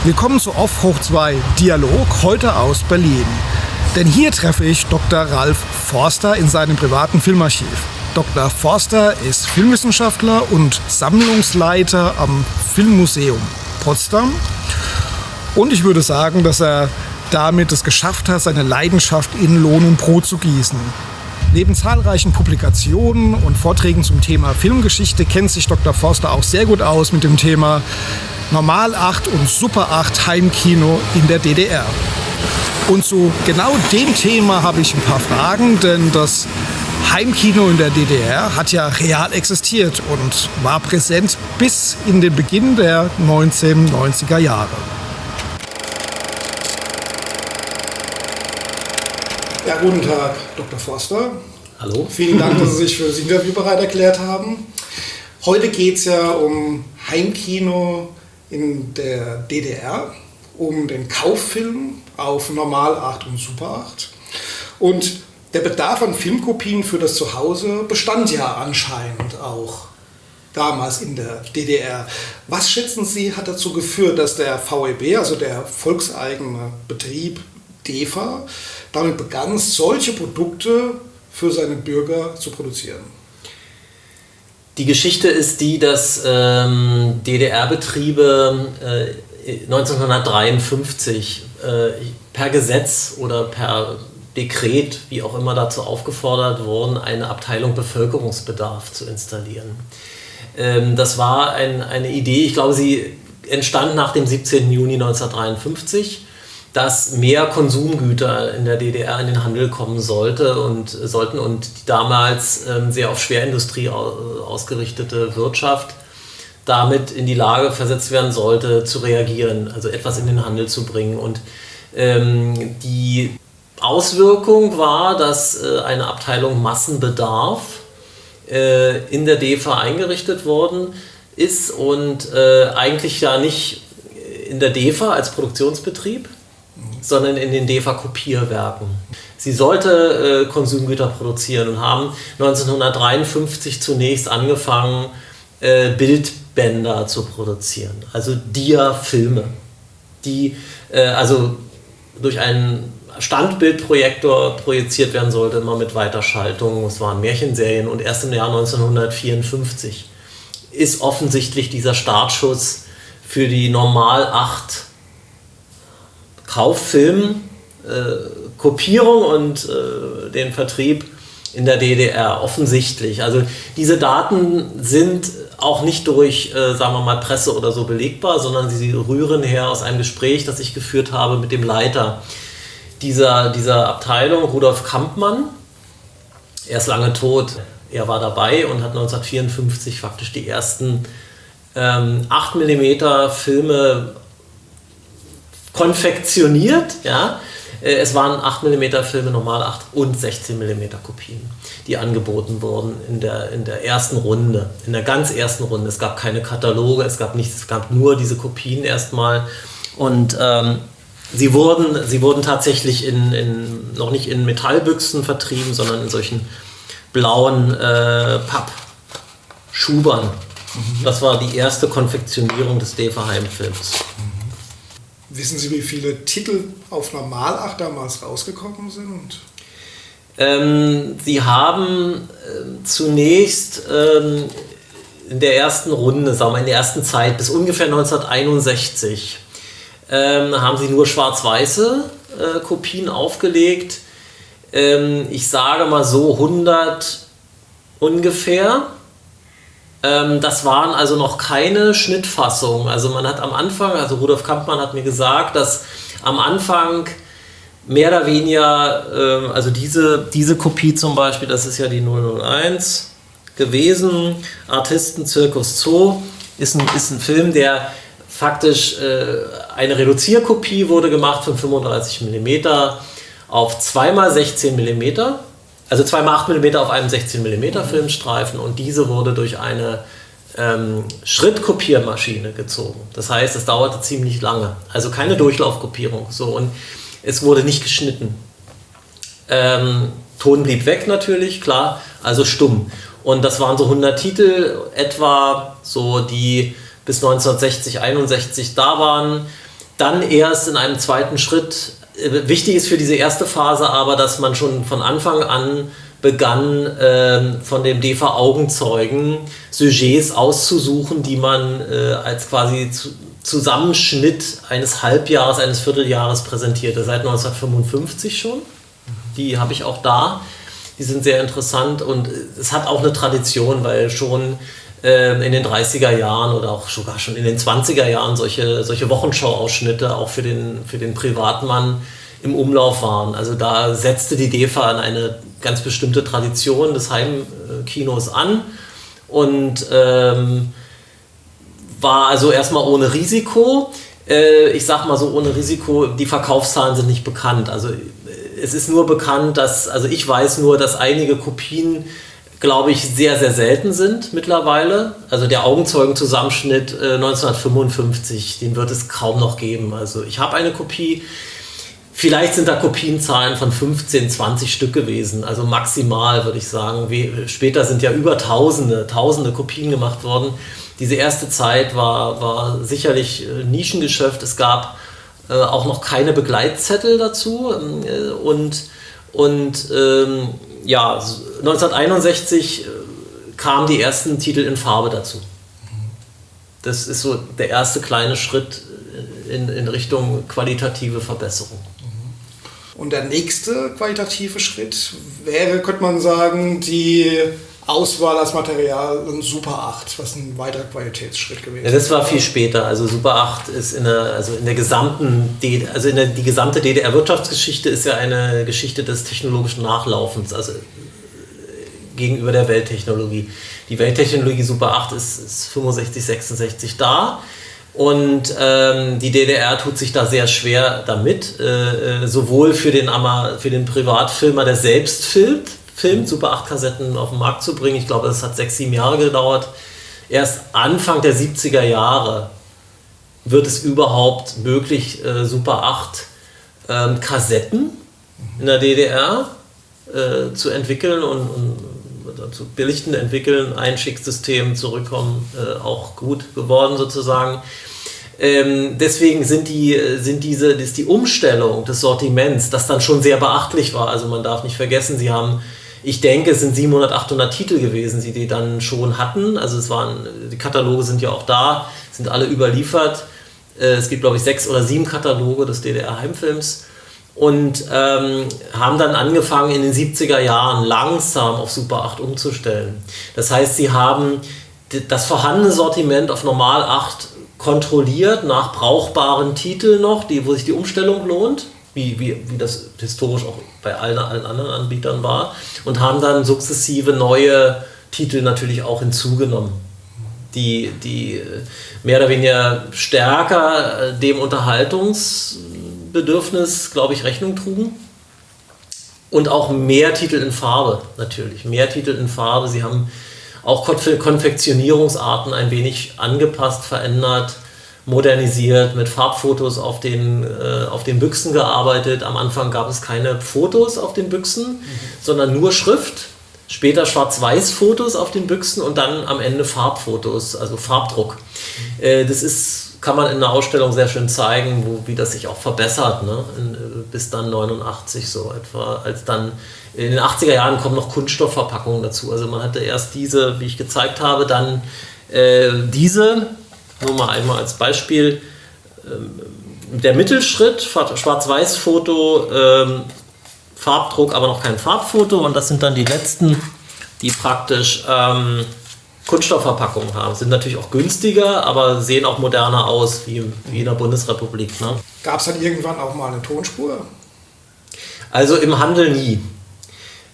Willkommen zu Off hoch 2 Dialog, heute aus Berlin. Denn hier treffe ich Dr. Ralf Forster in seinem privaten Filmarchiv. Dr. Forster ist Filmwissenschaftler und Sammlungsleiter am Filmmuseum Potsdam. Und ich würde sagen, dass er damit es geschafft hat, seine Leidenschaft in Lohn und Brot zu gießen. Neben zahlreichen Publikationen und Vorträgen zum Thema Filmgeschichte kennt sich Dr. Forster auch sehr gut aus mit dem Thema Normal 8 und Super 8 Heimkino in der DDR. Und zu genau dem Thema habe ich ein paar Fragen, denn das Heimkino in der DDR hat ja real existiert und war präsent bis in den Beginn der 1990er Jahre. Ja, guten Tag, Dr. Forster. Hallo. Vielen Dank, dass Sie sich für das Interview bereit erklärt haben. Heute geht es ja um Heimkino in der DDR, um den Kauffilm auf Normal 8 und Super 8. Und der Bedarf an Filmkopien für das Zuhause bestand ja anscheinend auch damals in der DDR. Was schätzen Sie, hat dazu geführt, dass der VEB, also der volkseigene Betrieb DEFA, damit begann, solche Produkte für seine Bürger zu produzieren? Die Geschichte ist die, dass DDR-Betriebe 1953 per Gesetz oder per Dekret, wie auch immer, dazu aufgefordert wurden, eine Abteilung Bevölkerungsbedarf zu installieren. Das war eine Idee, ich glaube, sie entstand nach dem 17. Juni 1953, dass mehr Konsumgüter in der DDR in den Handel kommen sollten und die damals sehr auf Schwerindustrie ausgerichtete Wirtschaft damit in die Lage versetzt werden sollte, zu reagieren, also etwas in den Handel zu bringen. Und die Auswirkung war, dass eine Abteilung Massenbedarf in der DEFA eingerichtet worden ist und eigentlich ja nicht in der DEFA als Produktionsbetrieb, sondern in den DEFA-Kopierwerken. Sie sollte Konsumgüter produzieren und haben 1953 zunächst angefangen, Bildbänder zu produzieren, also Dia-Filme, die also durch einen Standbildprojektor projiziert werden sollte, immer mit Weiterschaltung. Es waren Märchenserien und erst im Jahr 1954 ist offensichtlich dieser Startschuss für die Normal 8 Kauffilm, Kopierung und den Vertrieb in der DDR offensichtlich. Also diese Daten sind auch nicht durch, sagen wir mal, Presse oder so belegbar, sondern sie rühren her aus einem Gespräch, das ich geführt habe mit dem Leiter dieser Abteilung, Rudolf Kampmann. Er ist lange tot. Er war dabei und hat 1954 faktisch die ersten 8 mm Filme konfektioniert, ja. Es waren 8 mm Filme, Normal 8 und 16 mm Kopien, die angeboten wurden in der ersten Runde, in der ganz ersten Runde. Es gab keine Kataloge, es gab nichts, es gab nur diese Kopien erstmal. Und sie wurden tatsächlich noch nicht in Metallbüchsen vertrieben, sondern in solchen blauen Pappschubern. Das war die erste Konfektionierung des DEFA-Heimfilms. Wissen Sie, wie viele Titel auf Normal 8 damals rausgekommen sind? Sie haben zunächst in der ersten Runde, sagen wir in der ersten Zeit, bis ungefähr 1961, haben sie nur schwarz-weiße Kopien aufgelegt. Ich sage mal so 100 ungefähr. Das waren also noch keine Schnittfassungen. Also man hat am Anfang, also Rudolf Kampmann hat mir gesagt, dass am Anfang mehr oder weniger, also diese Kopie zum Beispiel, das ist ja die 001 gewesen, Artisten Zirkus Zoo, ist ein Film, der faktisch eine Reduzierkopie wurde gemacht von 35 mm auf 2x16 mm. Also 2x8 mm auf einem 16 mm Filmstreifen und diese wurde durch eine Schrittkopiermaschine gezogen. Das heißt, es dauerte ziemlich lange. Also keine Durchlaufkopierung. So, und es wurde nicht geschnitten. Ton blieb weg natürlich, klar, also stumm. Und das waren so 100 Titel etwa, so die bis 1960, 61 da waren. Dann erst in einem zweiten Schritt, wichtig ist für diese erste Phase aber, dass man schon von Anfang an begann, von dem DEFA-Augenzeugen Sujets auszusuchen, die man als quasi Zusammenschnitt eines Halbjahres, eines Vierteljahres präsentierte, seit 1955 schon. Die habe ich auch da. Die sind sehr interessant und es hat auch eine Tradition, weil schon in den 30er Jahren oder auch sogar schon in den 20er Jahren solche Wochenschau-Ausschnitte auch für den Privatmann im Umlauf waren. Also da setzte die DEFA an eine ganz bestimmte Tradition des Heimkinos an und war also erstmal ohne Risiko. Ich sag mal so, ohne Risiko, die Verkaufszahlen sind nicht bekannt. Also es ist nur bekannt, also ich weiß nur, dass einige Kopien, glaube ich, sehr, sehr selten sind mittlerweile. Also der Augenzeugenzusammenschnitt 1955, den wird es kaum noch geben. Also ich habe eine Kopie, vielleicht sind da Kopienzahlen von 15, 20 Stück gewesen, also maximal würde ich sagen. Später sind ja über tausende Kopien gemacht worden. Diese erste Zeit war sicherlich Nischengeschäft. Es gab auch noch keine Begleitzettel dazu und 1961 kamen die ersten Titel in Farbe dazu. Das ist so der erste kleine Schritt in Richtung qualitative Verbesserung. Und der nächste qualitative Schritt wäre, könnte man sagen, die Auswahl als Material in Super 8, was ein weiterer Qualitätsschritt gewesen ist. Ja, das war viel später. Also Super 8 ist die gesamte DDR-Wirtschaftsgeschichte ist ja eine Geschichte des technologischen Nachlaufens, also gegenüber der Welttechnologie. Die Welttechnologie Super 8 ist 65, 66 da. Und die DDR tut sich da sehr schwer damit, sowohl für den Privatfilmer, der selbst filmt, Super 8 Kassetten auf den Markt zu bringen. Ich glaube, das hat 6, 7 Jahre gedauert. Erst Anfang der 70er Jahre wird es überhaupt möglich, Super 8 Kassetten in der DDR zu entwickeln und zu belichten, entwickeln, Einschicksystem zurückkommen, auch gut geworden sozusagen. Deswegen ist die Umstellung des Sortiments, das dann schon sehr beachtlich war. Also man darf nicht vergessen, ich denke, es sind 700, 800 Titel gewesen, die dann schon hatten. Also die Kataloge sind ja auch da, sind alle überliefert. Es gibt, glaube ich, 6 oder 7 Kataloge des DDR-Heimfilms. Und haben dann angefangen, in den 70er Jahren langsam auf Super 8 umzustellen. Das heißt, sie haben das vorhandene Sortiment auf Normal 8 kontrolliert, nach brauchbaren Titeln noch, wo sich die Umstellung lohnt, wie das historisch auch bei allen anderen Anbietern war, und haben dann sukzessive neue Titel natürlich auch hinzugenommen, die mehr oder weniger stärker dem Unterhaltungsbedürfnis, glaube ich, Rechnung trugen. Und auch mehr Titel in Farbe, natürlich. Mehr Titel in Farbe. Sie haben auch Konfektionierungsarten ein wenig angepasst, verändert, modernisiert, mit Farbfotos auf den Büchsen gearbeitet. Am Anfang gab es keine Fotos auf den Büchsen, sondern nur Schrift. Später Schwarz-Weiß-Fotos auf den Büchsen und dann am Ende Farbfotos, also Farbdruck. Kann man in der Ausstellung sehr schön zeigen, wie das sich auch verbessert, ne? Bis dann 89 so etwa. Als dann in den 80er Jahren kommen noch Kunststoffverpackungen dazu. Also man hatte erst diese, wie ich gezeigt habe, dann diese, nur mal einmal als Beispiel, der Mittelschritt, Schwarz-Weiß-Foto, Farbdruck, aber noch kein Farbfoto, und das sind dann die letzten, die praktisch Kunststoffverpackungen haben. Sind natürlich auch günstiger, aber sehen auch moderner aus, wie in der Bundesrepublik. Ne? Gab es dann irgendwann auch mal eine Tonspur? Also im Handel nie.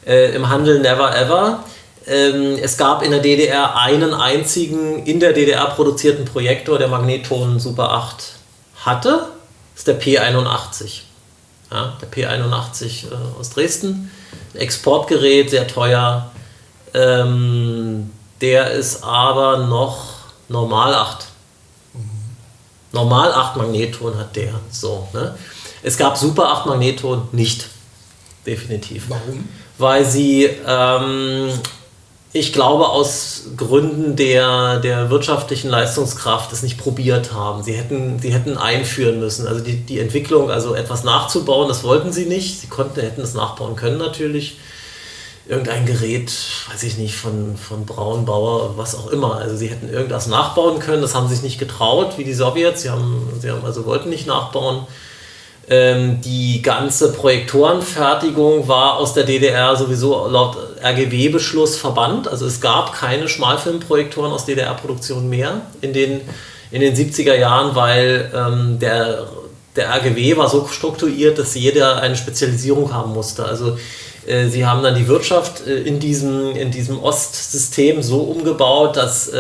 Im Handel never ever. Es gab in der DDR einen einzigen in der DDR produzierten Projektor, der Magnetton Super 8 hatte. Das ist der P81. Ja, der P81 aus Dresden. Ein Exportgerät, sehr teuer. Der ist aber noch Normal 8. Normal 8 Magnetton hat der. So, ne? Es gab Super 8 Magnetton nicht. Definitiv. Warum? Weil sie Ich glaube, aus Gründen der wirtschaftlichen Leistungskraft es nicht probiert haben. Sie hätten einführen müssen. Also die Entwicklung, also etwas nachzubauen, das wollten sie nicht. Sie hätten es nachbauen können natürlich. Irgendein Gerät, weiß ich nicht, von Braunbauer, was auch immer. Also sie hätten irgendwas nachbauen können, das haben sie sich nicht getraut, wie die Sowjets. Sie wollten nicht nachbauen. Die ganze Projektorenfertigung war aus der DDR sowieso laut RGW-Beschluss verbannt. Also es gab keine Schmalfilmprojektoren aus DDR-Produktion mehr in den 70er Jahren, weil der RGW war so strukturiert, dass jeder eine Spezialisierung haben musste. Also sie haben dann die Wirtschaft in diesem Ostsystem so umgebaut, dass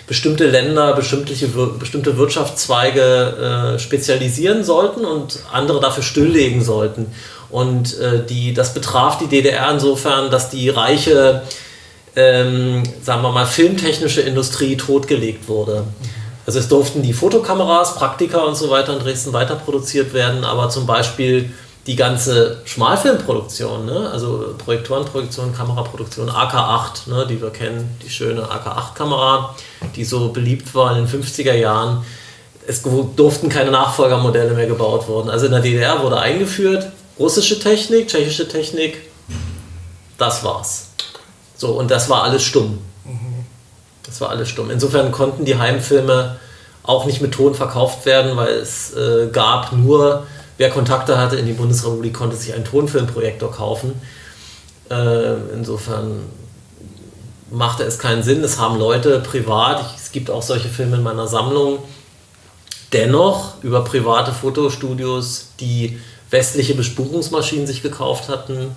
bestimmte Länder bestimmte Wirtschaftszweige spezialisieren sollten und andere dafür stilllegen sollten. Und das betraf die DDR insofern, dass die reiche, sagen wir mal, filmtechnische Industrie totgelegt wurde. Also es durften die Fotokameras, Praktika und so weiter in Dresden weiter produziert werden, aber zum Beispiel die ganze Schmalfilmproduktion, ne? Also Projektorenproduktion, Kameraproduktion, AK8, ne, die wir kennen, die schöne AK8-Kamera, die so beliebt war in den 50er Jahren. Es durften keine Nachfolgermodelle mehr gebaut werden. Also in der DDR wurde eingeführt, russische Technik, tschechische Technik, das war's. So, und das war alles stumm. Das war alles stumm. Insofern konnten die Heimfilme auch nicht mit Ton verkauft werden, weil es gab nur... Wer Kontakte hatte in die Bundesrepublik, konnte sich einen Tonfilmprojektor kaufen. Insofern machte es keinen Sinn. Es haben Leute privat, es gibt auch solche Filme in meiner Sammlung, dennoch über private Fotostudios, die westliche Bespurungsmaschinen sich gekauft hatten,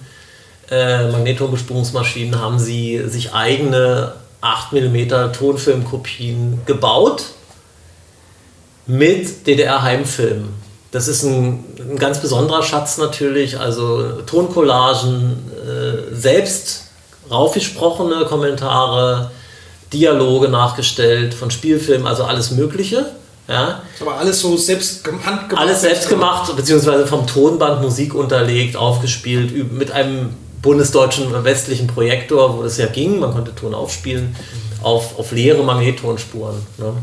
Magnetronbespurungsmaschinen, haben sie sich eigene 8mm Tonfilmkopien gebaut mit DDR-Heimfilmen. Das ist ein ganz besonderer Schatz natürlich, also Toncollagen, selbst raufgesprochene Kommentare, Dialoge nachgestellt von Spielfilmen, also alles Mögliche. Ja. Aber alles so handgemacht? Alles selbst gemacht, beziehungsweise vom Tonband Musik unterlegt, aufgespielt, mit einem bundesdeutschen westlichen Projektor, wo das ja ging, man konnte Ton aufspielen, auf leere Magnettonspuren. Ne?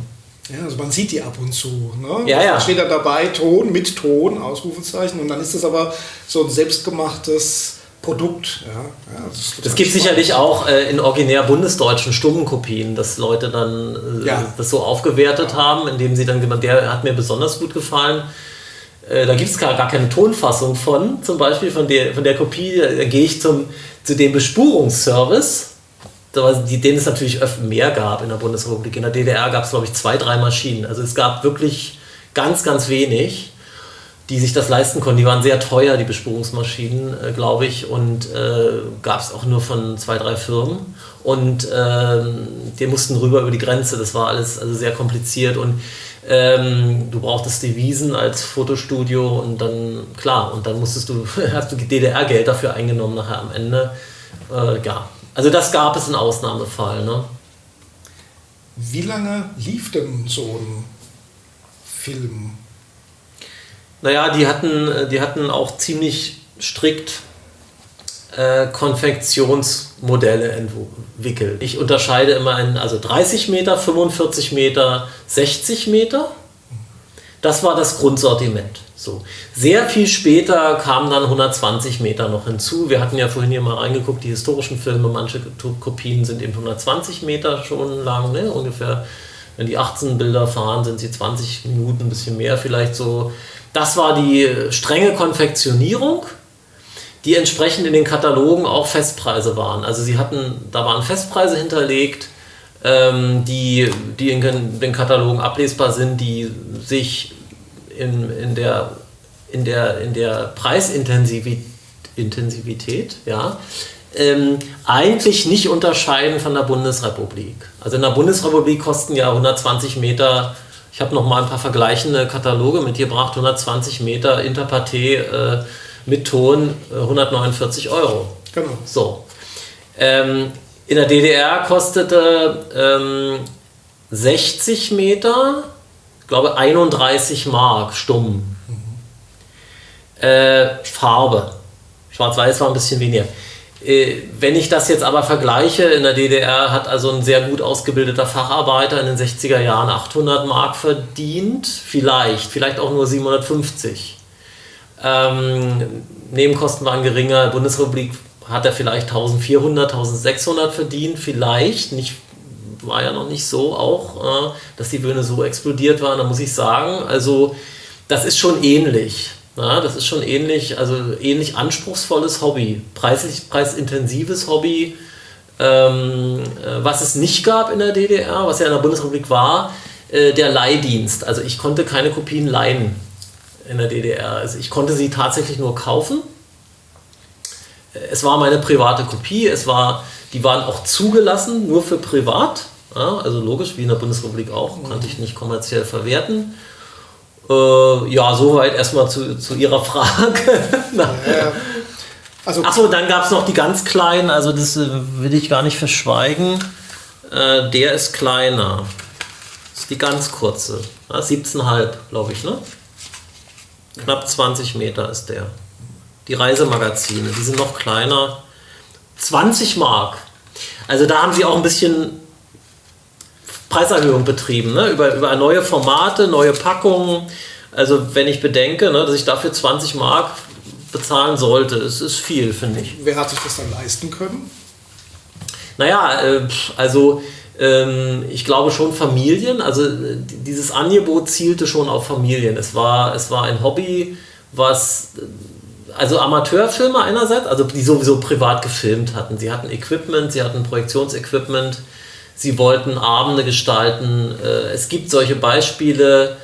Ja, also man sieht die ab und zu. Ne? Ja, ja. Da steht da dabei, Ton mit Ton, Ausrufezeichen, und dann ist das aber so ein selbstgemachtes Produkt. Ja, das gibt sicherlich auch in originär bundesdeutschen stummen Kopien, dass Leute dann das so aufgewertet haben, indem sie dann gesagt, der hat mir besonders gut gefallen. Da gibt es gar keine Tonfassung von, zum Beispiel von der Kopie, da gehe ich zu dem Bespurungsservice, den es natürlich mehr gab in der Bundesrepublik. In der DDR gab es, glaube ich, 2-3 Maschinen. Also es gab wirklich ganz, ganz wenig, die sich das leisten konnten. Die waren sehr teuer, die Bespurungsmaschinen, glaube ich, und gab es auch nur von 2-3 Firmen. Und die mussten rüber über die Grenze. Das war alles also sehr kompliziert und du brauchtest Devisen als Fotostudio und dann, klar, und dann hast du DDR-Geld dafür eingenommen nachher am Ende. Also das gab es in Ausnahmefall. Ne? Wie lange lief denn so ein Film? Naja, die hatten auch ziemlich strikt Konfektionsmodelle entwickelt. Ich unterscheide immer in 30 Meter, 45 Meter, 60 Meter. Das war das Grundsortiment. So. Sehr viel später kamen dann 120 Meter noch hinzu. Wir hatten ja vorhin hier mal reingeguckt, die historischen Filme, manche Kopien sind eben 120 Meter schon lang, ne? Ungefähr, wenn die 18 Bilder fahren, sind sie 20 Minuten, ein bisschen mehr vielleicht so. Das war die strenge Konfektionierung, die entsprechend in den Katalogen auch Festpreise waren. Also da waren Festpreise hinterlegt, die in den Katalogen ablesbar sind, die sich in der Preisintensivität eigentlich nicht unterscheiden von der Bundesrepublik. Also in der Bundesrepublik kosten ja 120 Meter, ich habe noch mal ein paar vergleichende Kataloge mitgebracht, 120 Meter Interpathé mit Ton 149 €. Genau. So. In der DDR kostete 60 Meter, ich glaube 31 Mark stumm. Farbe. Schwarz-Weiß war ein bisschen weniger. Wenn ich das jetzt aber vergleiche, in der DDR hat also ein sehr gut ausgebildeter Facharbeiter in den 60er Jahren 800 Mark verdient, vielleicht auch nur 750. Nebenkosten waren geringer, Bundesrepublik hat er vielleicht 1400, 1600 verdient, vielleicht, nicht, war ja noch nicht so auch, dass die Löhne so explodiert waren, da muss ich sagen, also das ist schon ähnlich. Ja, das ist schon ähnlich, also ähnlich anspruchsvolles Hobby, preisintensives Hobby, was es nicht gab in der DDR, was ja in der Bundesrepublik war, der Leihdienst. Also ich konnte keine Kopien leihen in der DDR. Also ich konnte sie tatsächlich nur kaufen. Es war meine private Kopie, die waren auch zugelassen, nur für privat. Ja, also logisch, wie in der Bundesrepublik auch, konnte ich nicht kommerziell verwerten. Ja, soweit erstmal zu Ihrer Frage. Achso, dann gab es noch die ganz kleinen, also das will ich gar nicht verschweigen. Der ist kleiner. Das ist die ganz kurze. 17,5, glaube ich, ne? Knapp 20 Meter ist der. Die Reisemagazine, die sind noch kleiner. 20 Mark. Also da haben sie auch ein bisschen Preiserhöhung betrieben, ne? Über neue Formate, neue Packungen. Also wenn ich bedenke, ne, dass ich dafür 20 Mark bezahlen sollte, es ist viel, finde ich. Wer hat sich das dann leisten können? Naja, ich glaube schon Familien. Also dieses Angebot zielte schon auf Familien. Es war ein Hobby, also Amateurfilmer einerseits, also die sowieso privat gefilmt hatten. Sie hatten Equipment, sie hatten Projektionsequipment. Sie wollten Abende gestalten. Es gibt solche Beispiele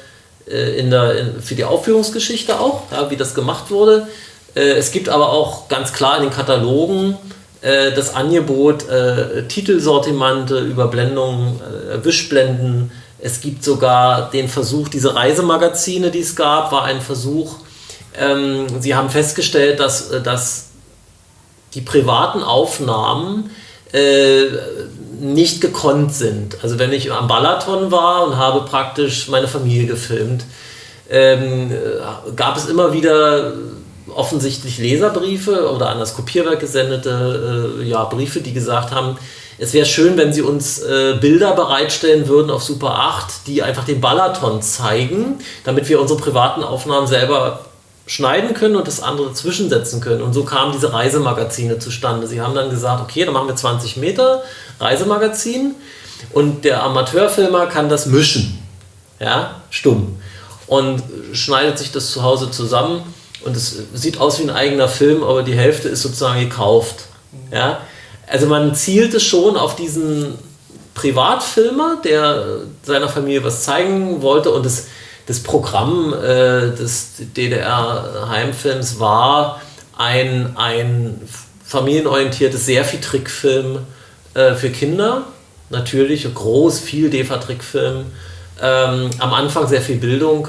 für die Aufführungsgeschichte auch, ja, wie das gemacht wurde. Es gibt aber auch ganz klar in den Katalogen das Angebot, Titelsortimente, Überblendungen, Wischblenden. Es gibt sogar den Versuch, diese Reisemagazine, die es gab, war ein Versuch. Sie haben festgestellt, dass die privaten Aufnahmen nicht gekonnt sind. Also wenn ich am Balaton war und habe praktisch meine Familie gefilmt, gab es immer wieder offensichtlich Leserbriefe oder an das Kopierwerk gesendete Briefe, die gesagt haben, es wäre schön, wenn Sie uns Bilder bereitstellen würden auf Super 8, die einfach den Balaton zeigen, damit wir unsere privaten Aufnahmen selber schneiden können und das andere zwischensetzen können. Und so kamen diese Reisemagazine zustande. Sie haben dann gesagt, okay, dann machen wir 20 Meter Reisemagazin und der Amateurfilmer kann das mischen, ja, stumm, und schneidet sich das zu Hause zusammen und es sieht aus wie ein eigener Film, aber die Hälfte ist sozusagen gekauft. Ja? Also man zielte schon auf diesen Privatfilmer, der seiner Familie was zeigen wollte, und das Programm des DDR-Heimfilms war ein familienorientiertes, sehr viel Trickfilm für Kinder. Natürlich viel DEFA-Trickfilm. Am Anfang sehr viel Bildung,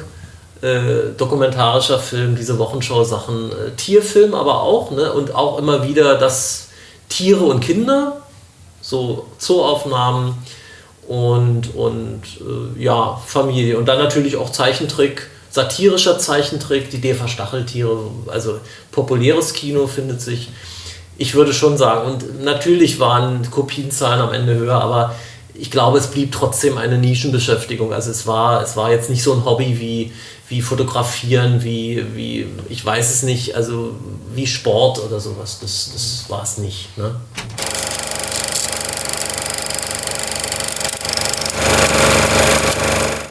dokumentarischer Film, diese Wochenschau-Sachen, Tierfilm aber auch, ne? Und auch immer wieder das Tiere und Kinder, so Zooaufnahmen und Familie. Und dann natürlich auch Zeichentrick, satirischer Zeichentrick, die DEFA-Stacheltiere, also populäres Kino findet sich. Ich würde schon sagen, und natürlich waren Kopienzahlen am Ende höher, aber ich glaube, es blieb trotzdem eine Nischenbeschäftigung. Also es war jetzt nicht so ein Hobby wie Fotografieren, wie ich weiß es nicht, also wie Sport oder sowas. Das war es nicht. Ne?